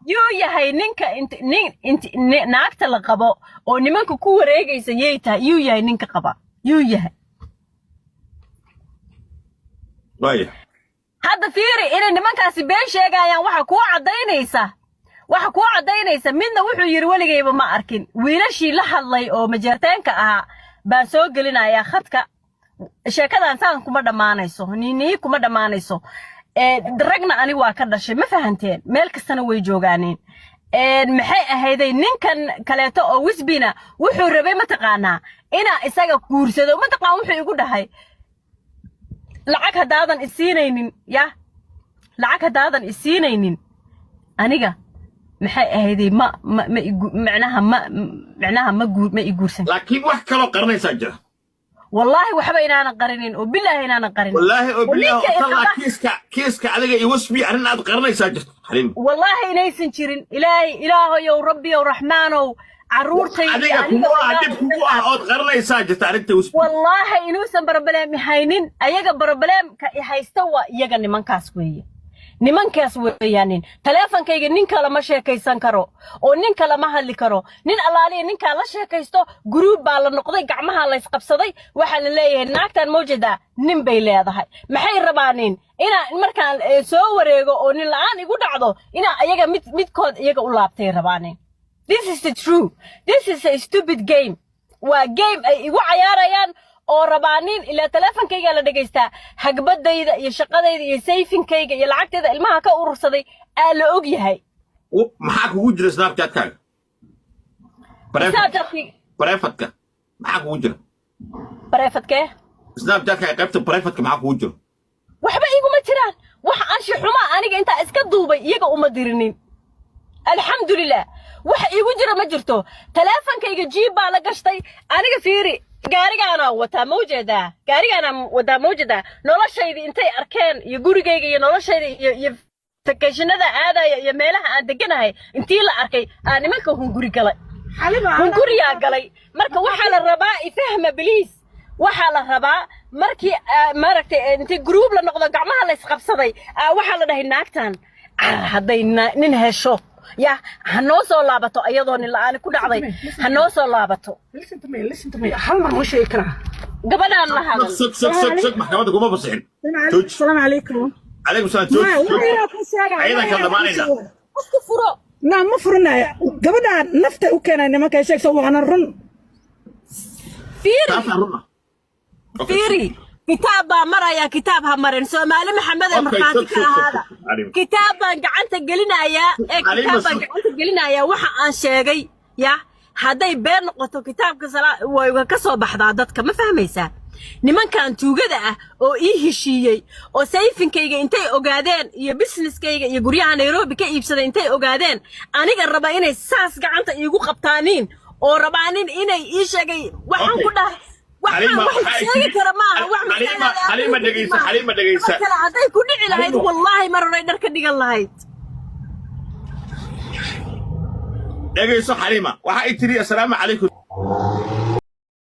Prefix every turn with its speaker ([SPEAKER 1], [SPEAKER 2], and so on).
[SPEAKER 1] يو يهي انت ناقت لقبو او نمانكو كو wareegaysa yeeta يو يهي ninka qaba يو يهي
[SPEAKER 2] وايه
[SPEAKER 1] هذا فيري إن nimankaasi been sheegayaan waxa ku cadaynaysa midna wuxuu yiri waligayba ma arkin wiilashii la hadlay oo majeerteenka ahaa baan soo gelinayaa khadka sheekadan saan kuma dhamaanayso nini kuma dhamaanayso ragna ani waa ka dhashay ma fahanteen meel kastana way joogaaneen maxay ahayday ninkan kaleeto oo wisbina wuxuu rabay ma taqaanaa ina isaga guursado ma taqaan wuxuu igu dhahay lacag hadaadan isiinaynin ya lacag hadaadan isiinaynin aniga maxay ahayday macnaha ma iguursan
[SPEAKER 2] laakiin wax kale qarnaysa jira
[SPEAKER 1] والله وحبا إنانا قرنين وبالله إنانا قرنين
[SPEAKER 2] والله طلع كيسك عليك يوسبي عرنا قرني ساجد حريم
[SPEAKER 1] والله إنيسن شيرين إلهي يا ربي يا رحمن وعرورتي
[SPEAKER 2] عليك كوها قرني ساجد تعرفت وسبي
[SPEAKER 1] والله إنوسن بربلام هاينين أيجا بربلام هيستوى يجا نمان كاسوية nimankaas weeyaanin teleefankayga ninka lama sheekaysan karo oo ninka lama hadli karo nin alaaliye ninka la sheekaysto group baa la noqday gacmaha la isqabsaday waxa la leeyahay naagtan mowjada nin bay leedahay maxay rabaanin ina markaan soo wareego oo nin la'aan igu dhacdo ina ayaga midkood iyaga u laabtay rabaanin this is the true this is a stupid game waa game ay igu cayaarayaan oo rabaanin ila teleefankayga la dhageystaa hagbadayda iyo shaqadayda iyo sayfinkayga iyo lacagteeda ilmaha ka urursaday aa la og yahay
[SPEAKER 2] maxaa kugu jira snapchat-kaaga barefadka maxaa kugu jira
[SPEAKER 1] barefadkee
[SPEAKER 2] snapchat-kaaga qaybta barefadka maxaa kugu jira
[SPEAKER 1] waxba iguma jiraan wax anshi xumaa aniga intaa iska duubay iyaga uma dirinin alxamdulilah wax igu jira ma jirto teleefankayga jiib baa la gashtay aniga fiiri gaarigaana wadaa mawjada noloshayda intay arkeen iyo gurigayga iyo noloshayda iyo vacationada aadaya iyo meelaha aan deganahay intii la arkay aan nimanka hunguri galay hunguriyaa galay marka waxaa la rabaa ifahma biliis waxaa la rabaa markii maaragtay intii group la noqdo gacmaha la isqabsaday waxaa la dhahay naagtan hadday nin hesho يا هنوصل لابتو أيضا اللي أنا كل عضي هنوصل لابتو
[SPEAKER 3] listen to me حلنا مش يكره
[SPEAKER 1] قبل أن هذا
[SPEAKER 2] سك محكمتك وما بصحين
[SPEAKER 3] السلام عليكم
[SPEAKER 2] عليكم السلام أيضا كان دمانينا
[SPEAKER 1] أستفرق
[SPEAKER 3] نعم ما فرنا قبل نفتح وكان أنا ما كان شيء سوى عن الرن
[SPEAKER 1] فيري كتاب مرة يا كتابها مرن سومالي محمد المخاطك هذا كتابا قعنت قلنا يا كتابا قعنت قلنا يا وحا ان شيغي يا هذا بين نقطه كتابك وكسو بخدا ددك ما فهميسا nimankan tuugada ah oo ii heshiiyay oo sayfinkayga intay ogaadeen iyo businesskayga iyo guryaha Nairobi ka iibsaday intay ogaadeen aniga raba inay saas gacanta iigu qabtaaniin oo rabaanin inay ii sheegay waxaan ku dhahay
[SPEAKER 2] حليمة دقيسة
[SPEAKER 1] هذا كل على والله مرة يدرك دقيقة الله
[SPEAKER 2] دقيسة حليمة وحاي تري السلام عليكم